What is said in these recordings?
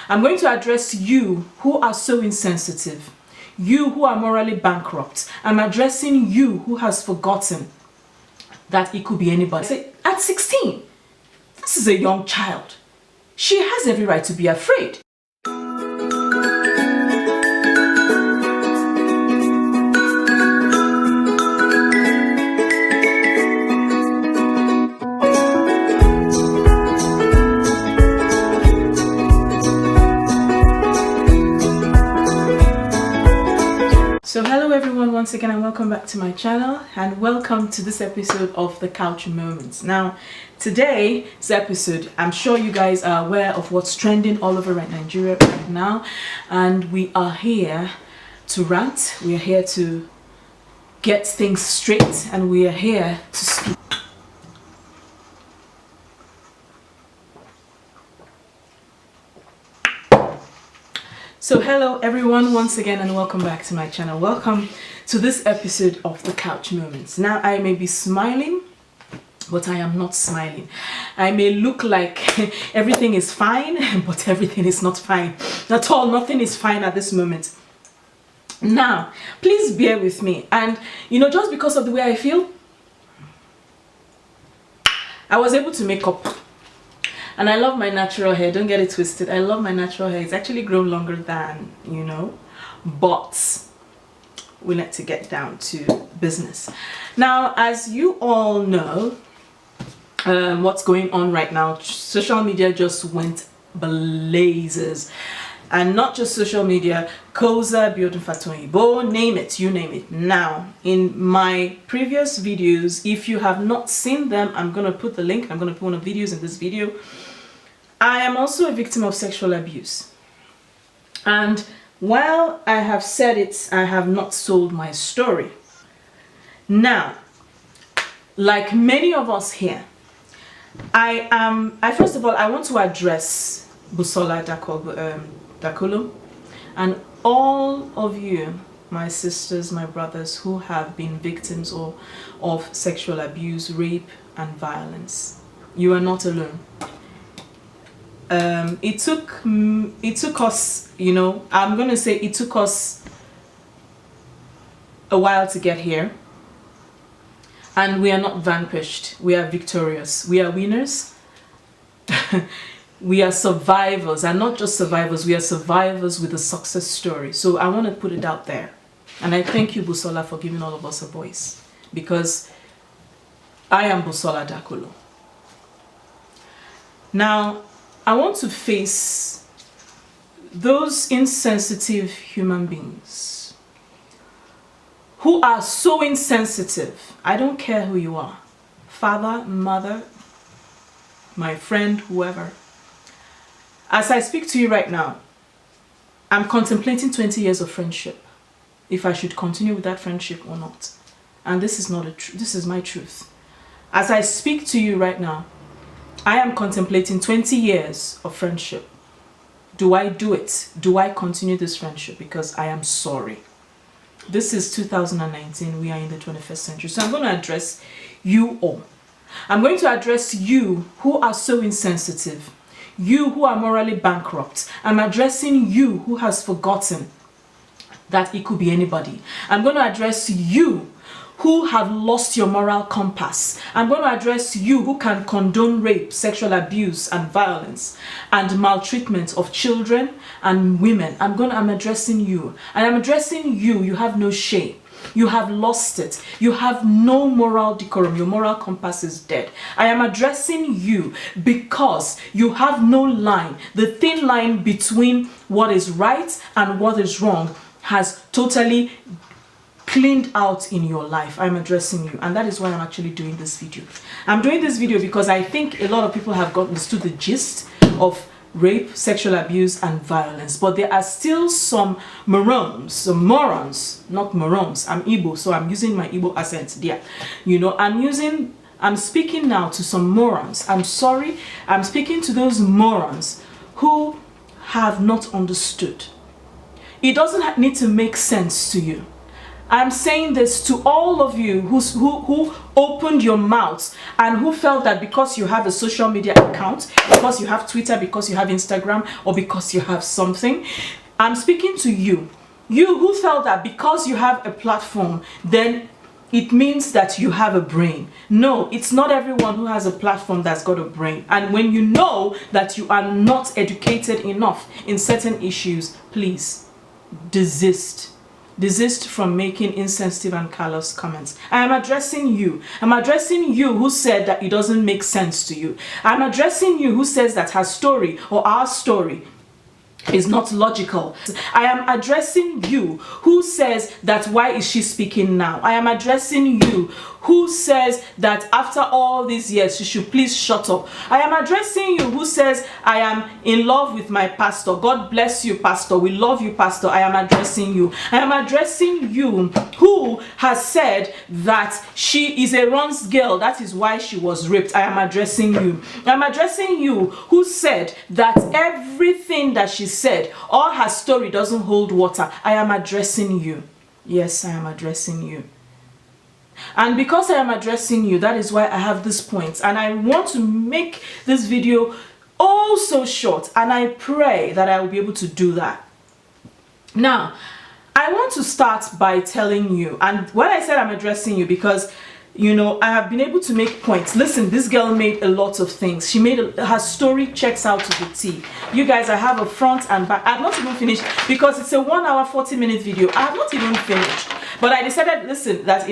I'm going to address you who are so insensitive, you who are morally bankrupt. I'm addressing you who has forgotten that it could be anybody. Say, at 16, this is a young child. She has every right to be afraid. So hello everyone, once again, and welcome back to my channel, and welcome to this episode of the Couch Moments. Now today's episode, I'm sure you guys are aware of what's trending all over Nigeria right now, and we are here to rant, we are here to get things straight, and we are here to speak. So hello everyone, once again, and welcome back to my channel. Welcome to this episode of the Couch Moments. Now I may be smiling, but I am not smiling. I may look like everything is fine, but everything is not fine at all. Nothing is fine at this moment. Now please bear with me, and just because of the way I feel, I was able to make up. And I love my natural hair, don't get it twisted. I love my natural hair. It's actually grown longer than, but we need to get down to business. Now, as you all know, what's going on right now, social media just went blazes. And not just social media, Koza, Biotunfatoyibo, name it, you name it. Now, in my previous videos, if you have not seen them, I'm going to put the link. I'm going to put one of the videos in this video. I am also a victim of sexual abuse. And while I have said it, I have not sold my story. Now, like many of us here, I first of all, I want to address Busola Dakolo and all of you, my sisters, my brothers, who have been victims of sexual abuse, rape and violence. You are not alone. It took us, I'm gonna say it took us a while to get here, and we are not vanquished. We are victorious. We are winners. We are survivors, and not just survivors, we are survivors with a success story. So I want to put it out there. And I thank you, Busola, for giving all of us a voice, because I am Busola Dakolo. Now, I want to face those insensitive human beings who are so insensitive. I don't care who you are, father, mother, my friend, whoever. As I speak to you right now, I'm contemplating 20 years of friendship, if I should continue with that friendship or not. And this is not this is my truth. As I speak to you right now, I am contemplating 20 years of friendship. Do I do it? Do I continue this friendship? Because I am sorry. This is 2019. We are in the 21st century. So I'm going to address you all. I'm going to address you who are so insensitive, you who are morally bankrupt. I'm addressing you who has forgotten that it could be anybody. I'm going to address you who have lost your moral compass. I'm going to address you who can condone rape, sexual abuse and violence and maltreatment of children and women. I'm addressing you. And I'm addressing you. You have no shame. You have lost it. You have no moral decorum. Your moral compass is dead. I am addressing you because you have no line. The thin line between what is right and what is wrong has totally cleaned out in your life. I'm addressing you, and that is why I'm actually doing this video. I'm doing this video because I think a lot of people have understood the gist of rape, sexual abuse and violence, but there are still some morons, not morons. I'm Igbo, so I'm using my Igbo accent there. I'm speaking now to some morons. I'm sorry, I'm speaking to those morons who have not understood. It doesn't need to make sense to you. I'm saying this to all of you who opened your mouths and who felt that because you have a social media account, because you have Twitter, because you have Instagram, or because you have something. I'm speaking to you. You who felt that because you have a platform, then it means that you have a brain. No, it's not everyone who has a platform that's got a brain. And when you know that you are not educated enough in certain issues, please desist. Desist from making insensitive and callous comments. I am addressing you. I'm addressing you who said that it doesn't make sense to you. I'm addressing you who says that her story or our story is not logical. I am addressing you who says that why is she speaking now? I am addressing you who says that after all these years she should please shut up. I am addressing you who says I am in love with my pastor. God bless you, pastor. We love you, pastor. I am addressing you. I am addressing you who has said that she is a runs girl. That is why she was raped. I am addressing you. I am addressing you who said that everything that she said, all her story doesn't hold water. I am addressing you. Yes, I am addressing you. And because I am addressing you, that is why I have this point. And I want to make this video oh so short. And I pray that I will be able to do that. Now, I want to start by telling you, and when I said I'm addressing you, because you know, I have been able to make points. Listen, this girl made a lot of things. She made her story checks out to the T. You guys, I have a front and back. I have not even finished because it's a 1 hour 40-minute video. I have not even finished. But I decided, listen, that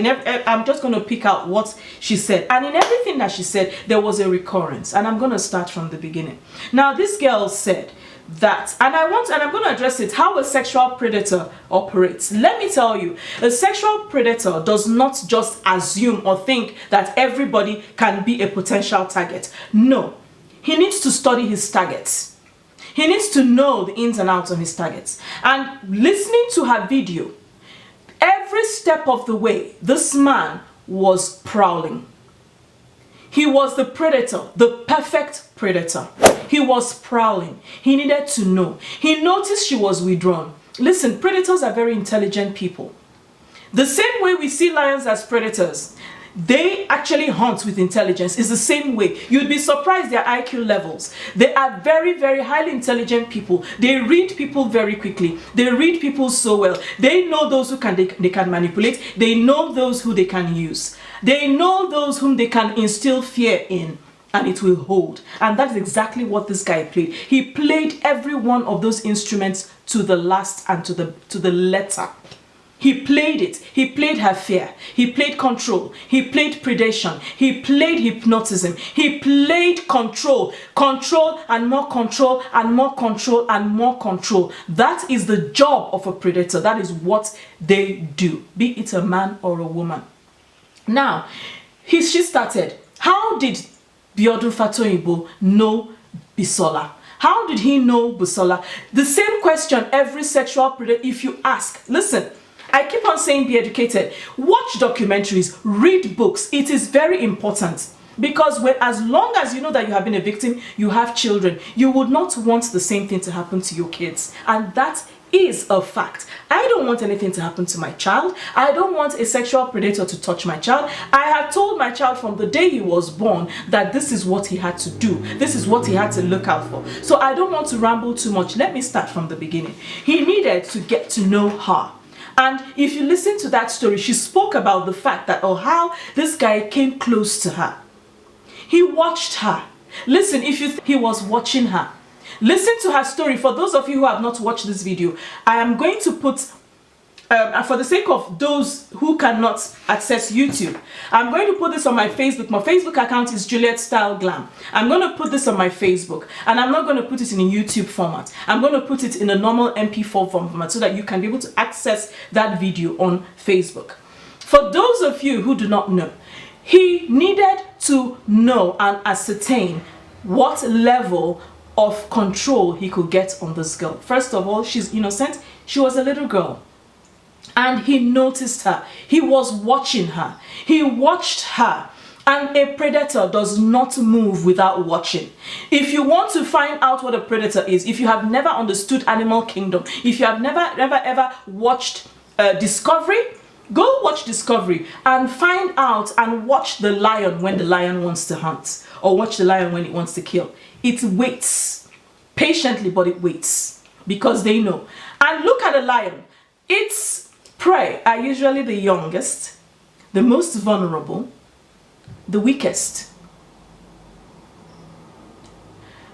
I'm just going to pick out what she said. And in everything that she said, there was a recurrence. And I'm going to start from the beginning. Now, this girl said that, and I'm going to address it, how a sexual predator operates. Let me tell you, a sexual predator does not just assume or think that everybody can be a potential target. No, he needs to study his targets. He needs to know the ins and outs of his targets. And listening to her video, every step of the way, this man was prowling. He was the predator, the perfect predator. He was prowling. He needed to know. He noticed she was withdrawn. Listen, predators are very intelligent people. The same way we see lions as predators, they actually hunt with intelligence. It's the same way. You'd be surprised their IQ levels. They are very, very highly intelligent people. They read people very quickly. They read people so well. They know those who they can manipulate. They know those who they can use. They know those whom they can instill fear in, and it will hold. And that is exactly what this guy played. He played every one of those instruments to the last and to the letter. He played it. He played her fear. He played control. He played predation. He played hypnotism. He played control. Control and more control and more control and more control. That is the job of a predator. That is what they do, be it a man or a woman. Now, she started. How did Biodun Fatoyinbo know Busola? How did he know Busola? The same question every sexual predator, if you ask. Listen, I keep on saying be educated. Watch documentaries, read books. It is very important. Because as long as you know that you have been a victim, you have children, you would not want the same thing to happen to your kids. And that is a fact. I don't want anything to happen to my child. I don't want a sexual predator to touch my child. I have told my child from the day he was born that this is what he had to do. This is what he had to look out for. So I don't want to ramble too much. Let me start from the beginning. He needed to get to know her. And if you listen to that story, she spoke about the fact that, how this guy came close to her. He watched her. Listen, if you think he was watching her, listen to her story. For those of you who have not watched this video, I am going to put, for the sake of those who cannot access YouTube, I'm going to put this on my Facebook. My Facebook account is juliettsstyleglam. I'm going to put this on my Facebook, and I'm not going to put it in a YouTube format. I'm going to put it in a normal MP4 format so that you can be able to access that video on Facebook. For those of you who do not know, he needed to know and ascertain what level of control he could get on this girl. First of all, she's innocent. She was a little girl. And he noticed her. He was watching her. He watched her. And a predator does not move without watching. If you want to find out what a predator is, if you have never understood Animal Kingdom, if you have never ever watched Discovery, Go watch Discovery and find out and watch the lion when the lion wants to hunt, or watch the lion when it wants to kill. It waits patiently, but it waits because they know. And look at a lion. Its prey are usually the youngest, the most vulnerable, the weakest.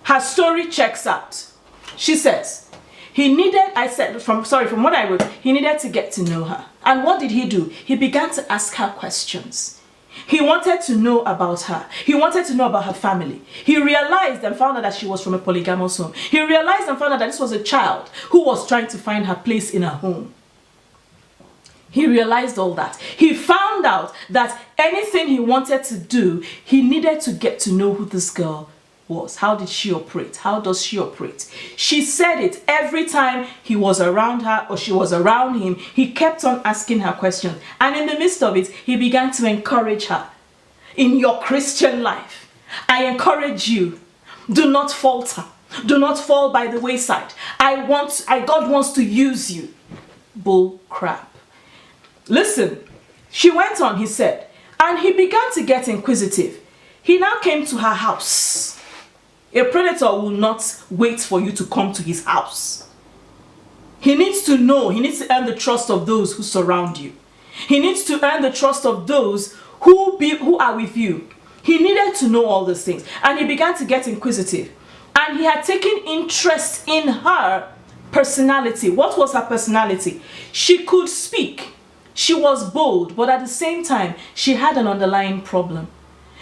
Her story checks out. She says, from what I wrote, he needed to get to know her. And what did he do? He began to ask her questions. He wanted to know about her. He wanted to know about her family. He realized and found out that she was from a polygamous home. He realized and found out that this was a child who was trying to find her place in her home. He realized all that. He found out that anything he wanted to do, he needed to get to know who this girl was. How did she operate? How does she operate? She said it every time he was around her or she was around him. He kept on asking her questions. And in the midst of it, he began to encourage her. In your Christian life, I encourage you, do not falter. Do not fall by the wayside. God wants to use you. Bull crap. Listen, she went on, he said, and he began to get inquisitive. He now came to her house. A predator will not wait for you to come to his house. He needs to know, he needs to earn the trust of those who surround you. He needs to earn the trust of those who are with you. He needed to know all these things. And he began to get inquisitive. And he had taken interest in her personality. What was her personality? She could speak. She was bold, but at the same time, she had an underlying problem.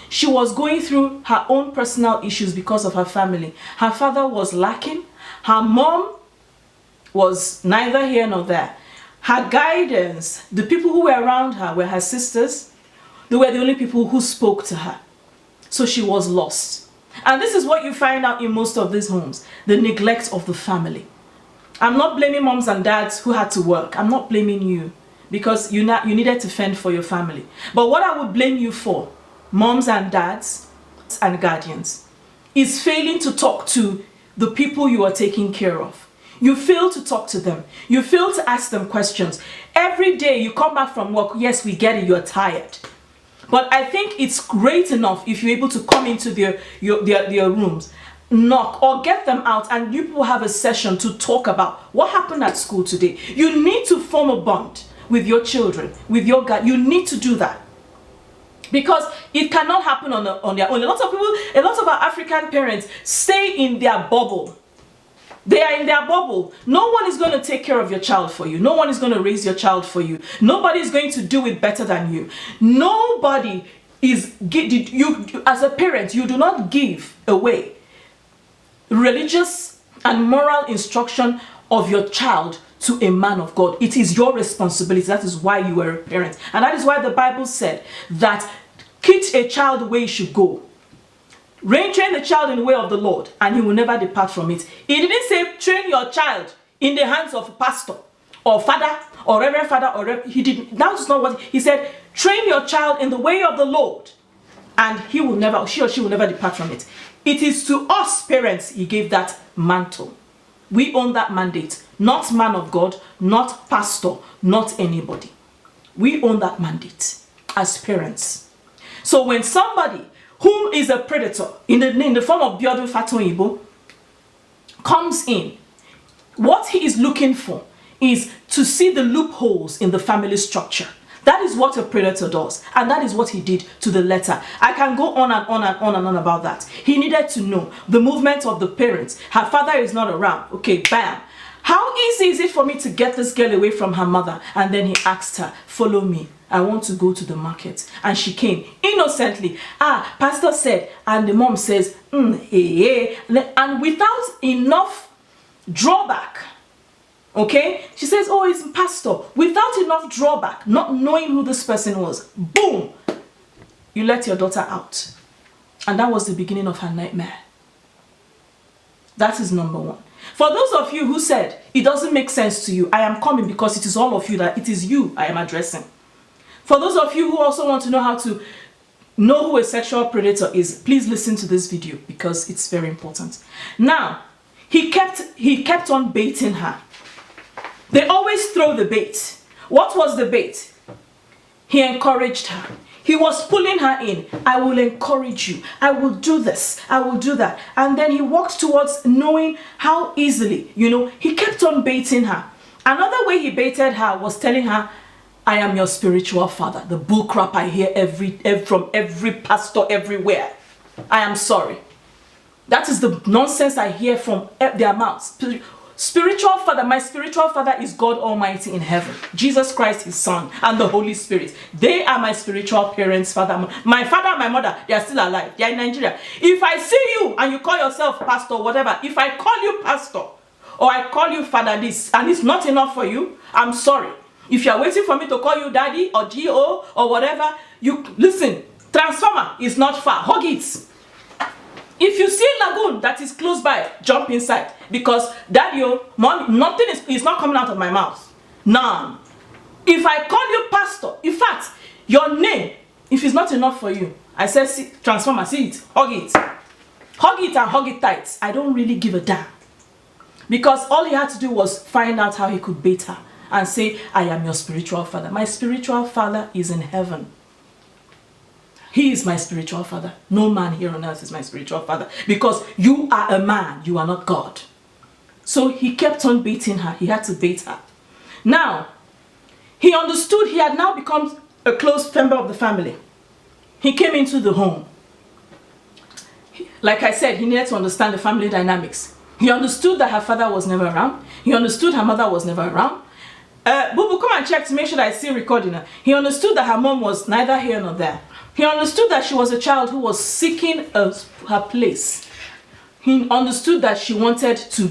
She was going through her own personal issues because of her family. Her father was lacking. Her mom was neither here nor there. Her guidance, the people who were around her were her sisters. They were the only people who spoke to her. So she was lost. And this is what you find out in most of these homes, the neglect of the family. I'm not blaming moms and dads who had to work. I'm not blaming you because you needed to fend for your family. But what I would blame you for, moms and dads and guardians, is failing to talk to the people you are taking care of. You fail to talk to them. You fail to ask them questions. Every day you come back from work, yes, we get it, you're tired. But I think it's great enough if you're able to come into their rooms, knock, or get them out, and you people have a session to talk about what happened at school today. You need to form a bond with your children, with your God. You need to do that. Because it cannot happen on their own. A lot of our African parents stay in their bubble. They are in their bubble. No one is going to take care of your child for you. No one is going to raise your child for you. Nobody is going to do it better than you. Nobody is, you as a parent, you do not give away religious and moral instruction of your child to a man of God. It is your responsibility. That is why you are a parent. And that is why the Bible said that teach a child the way he should go. Train the child in the way of the Lord, and he will never depart from it. He didn't say train your child in the hands of a pastor or father or reverend father or he didn't. That's not what he said. Train your child in the way of the Lord, and she or she will never depart from it. It is to us parents he gave that mantle. We own that mandate, not man of God, not pastor, not anybody. We own that mandate as parents. So when somebody whom is a predator in the form of Biodun Fatoyibo comes in, what he is looking for is to see the loopholes in the family structure. That is what a predator does, and that is what he did to the letter. I can go on and on and on and on about that. He needed to know the movement of the parents. Her father is not around. Okay, bam. How easy is it for me to get this girl away from her mother? And then he asked her, follow me. I want to go to the market. And she came innocently. Pastor said, and the mom says, hey. And without enough drawback, okay? She says, oh, it's pastor. Without enough drawback, not knowing who this person was, boom, you let your daughter out. And that was the beginning of her nightmare. That is number one. For those of you who said, it doesn't make sense to you, I am coming because it is all of you, that it is you I am addressing. For those of you who also want to know how to know who a sexual predator is, please listen to this video because it's very important. Now, he kept on baiting her. They always throw the bait. What was the bait? He encouraged her. He was pulling her in. I will encourage you. I will do this. I will do that. And then he walked towards knowing how easily, he kept on baiting her. Another way he baited her was telling her, I am your spiritual father. The bull crap I hear from every pastor everywhere. I am sorry. That is the nonsense I hear from their mouths. Spiritual father, my spiritual father is God Almighty in heaven. Jesus Christ, his son, and the Holy Spirit. They are my spiritual parents, father. My father and my mother, they are still alive. They are in Nigeria. If I see you and you call yourself pastor, whatever, if I call you pastor or I call you father this and it's not enough for you, I'm sorry. If you are waiting for me to call you daddy or GO or whatever, you listen, transformer is not far. Hug it. If you see lagoon that is close by, jump inside. Because daddy, nothing is not coming out of my mouth. None. If I call you pastor, in fact, your name, if it's not enough for you, I said, see, transformer, see it, hug it. Hug it and hug it tight. I don't really give a damn. Because all he had to do was find out how he could bait her and say, I am your spiritual father. My spiritual father is in heaven. He is my spiritual father. No man here on earth is my spiritual father. Because you are a man, you are not God. So he kept on baiting her. He had to bait her. Now, he understood he had now become a close member of the family. He came into the home. Like I said, he needed to understand the family dynamics. He understood that her father was never around. He understood her mother was never around. Boo, come and check to make sure that I still recording her. He understood that her mom was neither here nor there. He understood that she was a child who was seeking her place. He understood that she wanted to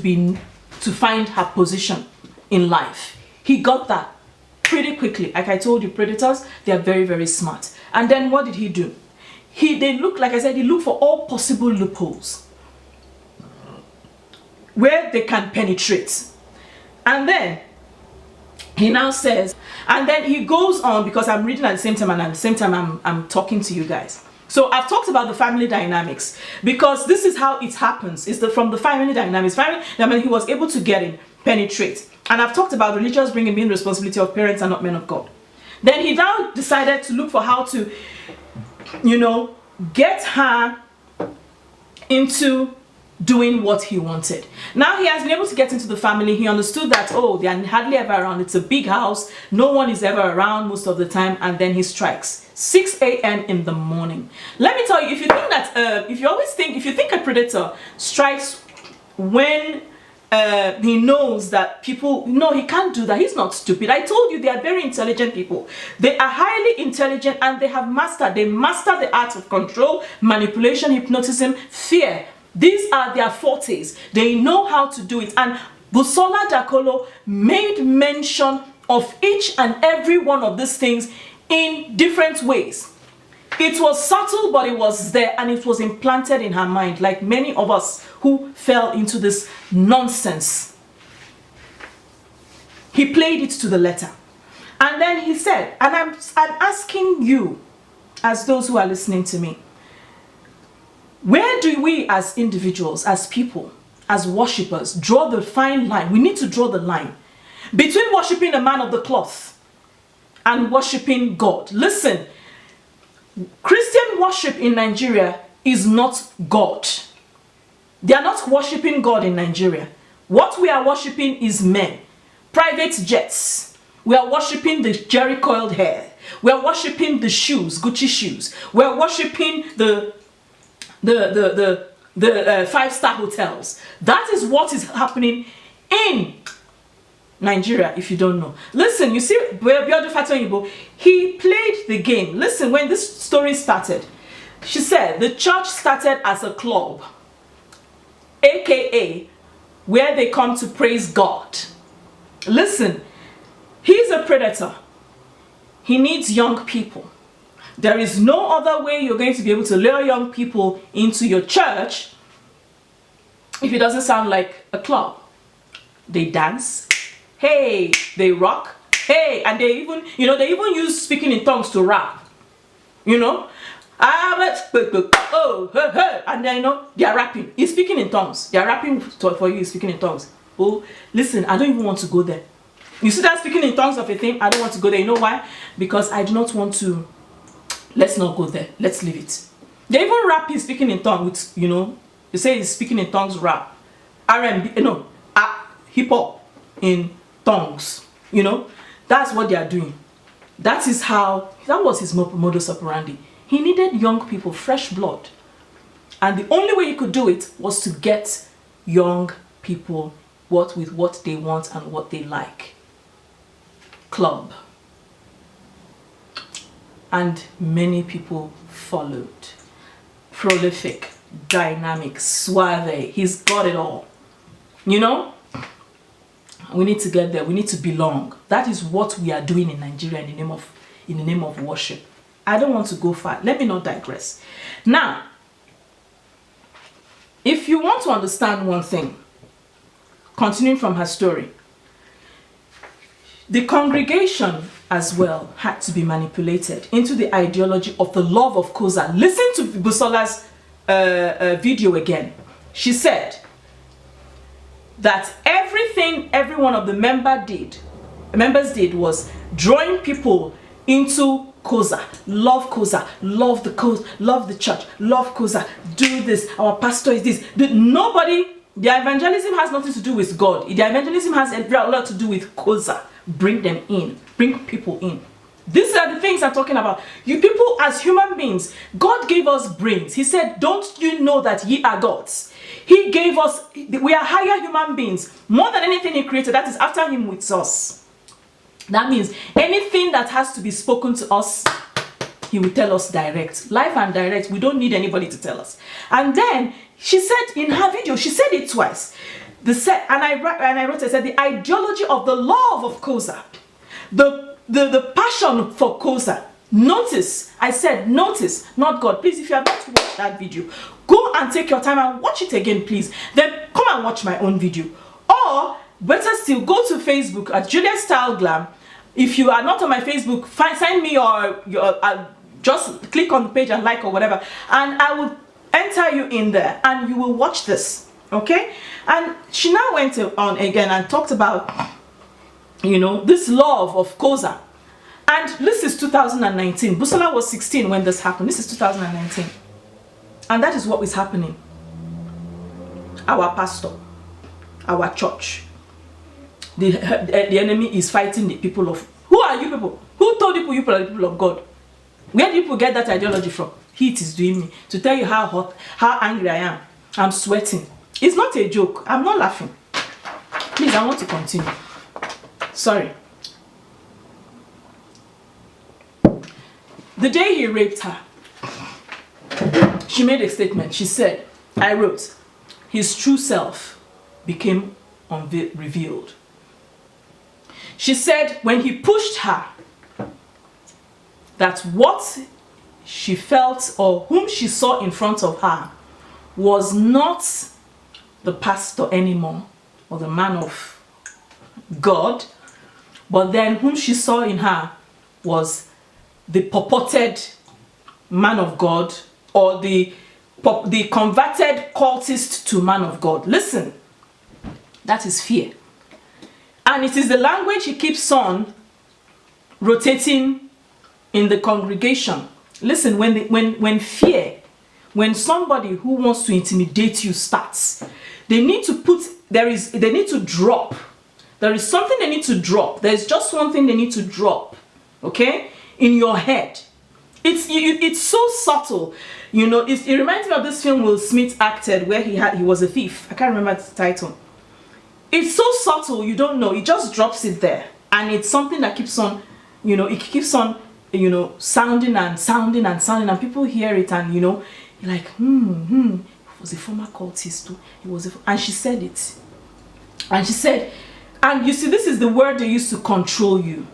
find her position in life. He got that pretty quickly. Like I told you, predators, they are very, very smart. And then what did he do? They looked, like I said, he looked for all possible loopholes where they can penetrate. And then he now says, and then he goes on, because I'm reading at the same time and at the same time I'm talking to you guys. So I've talked about the family dynamics because this is how it happens. It's from the family dynamics. He was able to get in, penetrate. And I've talked about religious bringing in responsibility of parents and not men of God. Then he now decided to look for how to, get her into doing what he wanted. Now he has been able to get into the family. He understood that, they are hardly ever around. It's a big house. No one is ever around most of the time. And then he strikes 6 a.m. in the morning. Let me tell you, if you think that, if you think a predator strikes when he knows that people, no, he can't do that. He's not stupid. I told you they are very intelligent people. They are highly intelligent and they master the art of control, manipulation, hypnotism, fear. These are their fortes. They know how to do it. And Busola Dakolo made mention of each and every one of these things in different ways. It was subtle, but it was there and it was implanted in her mind, like many of us who fell into this nonsense. He played it to the letter. And then he said, and I'm asking you, as those who are listening to me, where do we as individuals, as people, as worshippers, draw the fine line? We need to draw the line between worshipping a man of the cloth and worshipping God. Listen, Christian worship in Nigeria is not God. They are not worshipping God in Nigeria. What we are worshipping is men, private jets. We are worshipping the jerry coiled hair. We are worshipping the shoes, Gucci shoes. We are worshipping the 5-star hotels. That is what is happening in Nigeria, if you don't know. Listen, you see, he played the game. Listen, when this story started, she said the church started as a club, aka where they come to praise God. Listen, he's a predator. He needs young people. There is no other way you're going to be able to lure young people into your church if it doesn't sound like a club. They dance, hey, they rock, hey, and they even use speaking in tongues to rap. And then they are rapping. He's speaking in tongues. They are rapping for you, he's speaking in tongues. Oh, listen, I don't even want to go there. You see that speaking in tongues of a thing, I don't want to go there. You know why? Because I do not want to. Let's not go there. Let's leave it. They even rap is speaking in tongues with, they say he's speaking in tongues rap. R&B, hip hop in tongues. That's what they are doing. That was his modus operandi. He needed young people, fresh blood. And the only way he could do it was to get young people with what they want and what they like. Club. And many people followed. Prolific, dynamic, suave. He's got it all. We need to get there. We need to belong. That is what we are doing in Nigeria in the name of worship. I don't want to go far. Let me not digress. Now, if you want to understand one thing, continuing from her story, the congregation as well had to be manipulated into the ideology of the love of Koza. Listen to Busola's video again. She said that everything every one of the members did was drawing people into Koza, love the Koza, love the church, love Koza, do this, our pastor is this. The evangelism has nothing to do with God. The evangelism has a lot to do with Koza. Bring them in, bring people in. These are the things I'm talking about. You people as human beings, God gave us brains. He said, don't you know that ye are gods? He gave us, we are higher human beings. More than anything he created, that is after him with us. That means anything that has to be spoken to us, he will tell us direct. Live and direct, we don't need anybody to tell us. And then, she said in her video, she said it twice. I wrote, I said, the ideology of the love of Koza, the passion for Koza. Notice, I said notice, not God. Please, if you have not watched that video, go and take your time and watch it again, please. Then come and watch my own video. Or, better still, go to Facebook at juliettsstyleglam. If you are not on my Facebook, send me your just click on the page and like or whatever. And I will enter you in there and you will watch this. Okay? And she now went on again and talked about, this love of Koza. And this is 2019. Busola was 16 when this happened. This is 2019. And that is what is happening. Our pastor, our church, the enemy is fighting the people of... Who are you people? Who told you people are the people of God? Where do people get that ideology from? Heat is doing me. To tell you how hot, how angry I am. I'm sweating. It's not a joke. I'm not laughing. Please, I want to continue. Sorry. The day he raped her, she made a statement. She said, I wrote, his true self became revealed. She said when he pushed her, that what she felt or whom she saw in front of her was not the pastor anymore or the man of God, but then whom she saw in her was the purported man of God or the converted cultist to man of God. Listen, that is fear. And it is the language he keeps on rotating in the congregation. Listen, when fear, when somebody who wants to intimidate you starts, they need to drop. There is something they need to drop. There's just one thing they need to drop, okay, in your head. It's so subtle, it reminds me of this film Will Smith acted where he was a thief. I can't remember the title. It's so subtle, you don't know. It just drops it there, and it's something that keeps on, it keeps on, sounding and sounding and sounding, and people hear it, and you're like, He was a former cultist too. And she said it, and she said, and you see, this is the word they used to control you.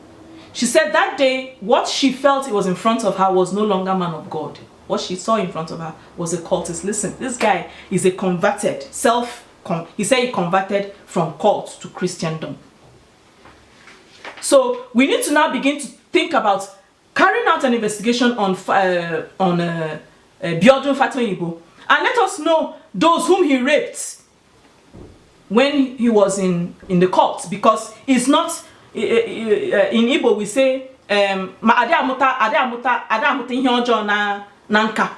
She said that day, what she felt it was in front of her was no longer man of God. What she saw in front of her was a cultist. Listen, this guy is a converted, he said he converted from cult to Christendom. So we need to now begin to think about carrying out an investigation on Biodun Fatoyibo, and let us know those whom he raped when he was in the cult, because it's not in Igbo we say, ma ade amuta ihe ọjọọ na nka.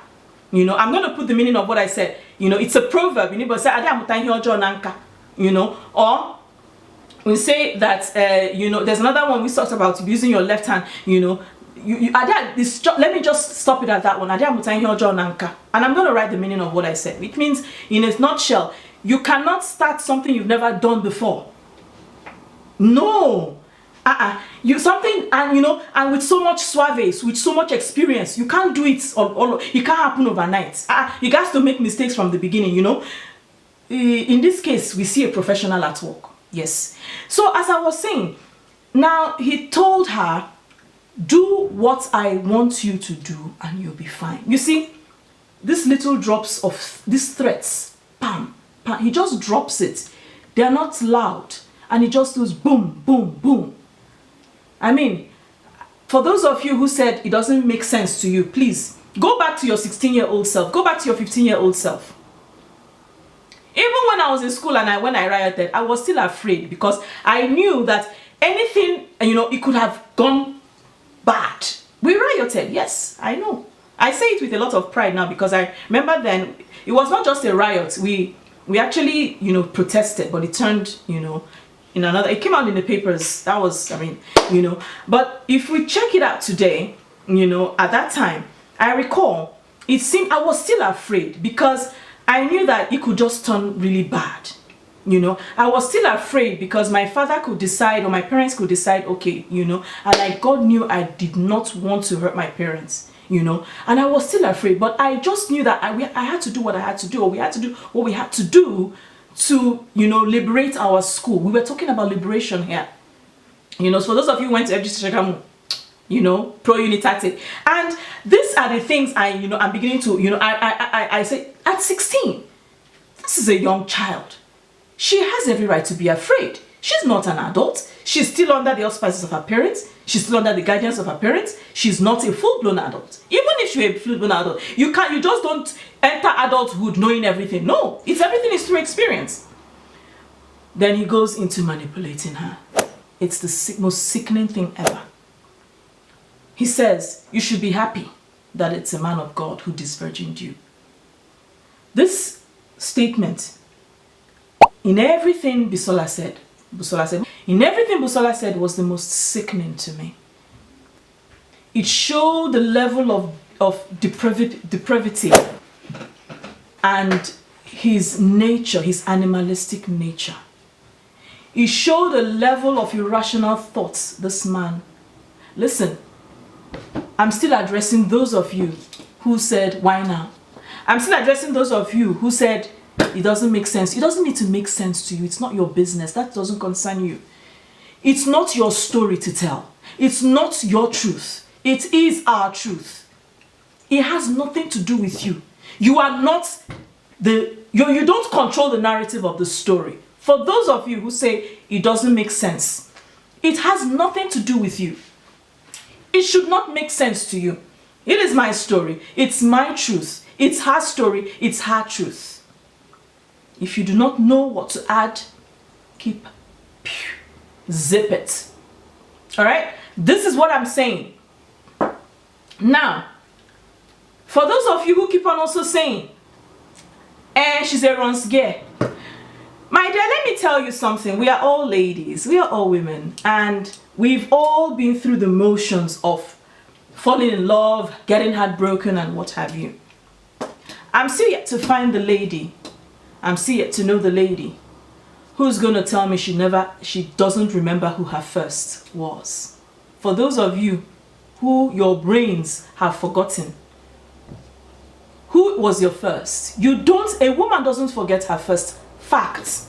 You know, I'm going to put the meaning of what I said. You know, it's a proverb. In Igbo say ade amuta ihe ọjọọ na nka. You know, or we say that, you know, there's another one we talked about using your left hand, you know. Let me just stop it at that one. And I'm going to write the meaning of what I said. It means, in a nutshell, you cannot start something you've never done before. No. You something, and you know, and with so much suaves, with so much experience, you can't do it it can't happen overnight. You got to make mistakes from the beginning, you know. In this case, we see a professional at work. Yes. So as I was saying, now he told her, do what I want you to do and you'll be fine. You see, these little drops of these threats, pam, pam, he just drops it. They are not loud, and it just goes boom, boom, boom. I mean, for those of you who said it doesn't make sense to you, please go back to your 16-year-old self. Go back to your 15-year-old self. Even when I was in school and when I rioted, I was still afraid because I knew that anything, you know, it could have gone bad. We rioted, yes, I know. I say it with a lot of pride now because I remember then it was not just a riot. We actually, you know, protested, but it turned, you know, in another. It came out in the papers. That was, I mean, you know. But if we check it out today, you know, at that time, I recall it seemed I was still afraid because I knew that it could just turn really bad. You know, I was still afraid because my father could decide, or my parents could decide, okay, you know, and God knew I did not want to hurt my parents, you know, and I was still afraid, but I just knew that I had to do what I had to do, or we had to do what we had to do to, you know, liberate our school. We were talking about liberation here, you know. So for those of you who went to FGC, you know, pro-unitate, and these are the things you know, I'm beginning to, you know, I say at 16, this is a young child. She has every right to be afraid. She's not an adult. She's still under the auspices of her parents. She's still under the guidance of her parents. She's not a full-blown adult. Even if you're a full-blown adult, you just don't enter adulthood knowing everything. No, everything is through experience. Then he goes into manipulating her. It's the most sickening thing ever. He says, you should be happy that it's a man of God who disvirgined you. This statement, in everything Busola said, in everything Busola said was the most sickening to me. It showed the level of depravity and his nature, his animalistic nature. It showed a level of irrational thoughts, this man. Listen, I'm still addressing those of you who said, why now? I'm still addressing those of you who said, it doesn't make sense. It doesn't need to make sense to you. It's not your business. That doesn't concern you. It's not your story to tell. It's not your truth. It is our truth. It has nothing to do with you. You are not you don't control the narrative of the story. For those of you who say it doesn't make sense, it has nothing to do with you. It should not make sense to you. It is my story. It's my truth. It's her story. It's her truth. If you do not know what to add, zip it. All right? This is what I'm saying. Now, for those of you who keep on also saying, she's a runsgear. My dear, let me tell you something. We are all ladies. We are all women. And we've all been through the motions of falling in love, getting heartbroken, and what have you. I'm still yet to find the lady. I'm still yet to know the lady who's going to tell me she doesn't remember who her first was. For those of you who your brains have forgotten, who was your first? A woman doesn't forget her first. Fact.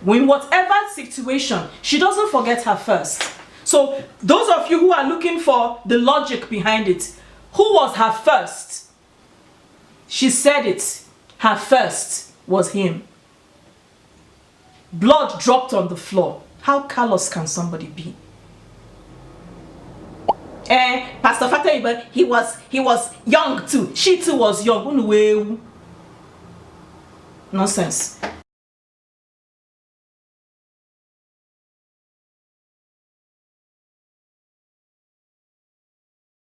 In whatever situation, she doesn't forget her first. So those of you who are looking for the logic behind it, who was her first? She said it. Her first was him. Blood dropped on the floor. How callous can somebody be? Pastor Fatah, he was young too. She too was young. Nonsense.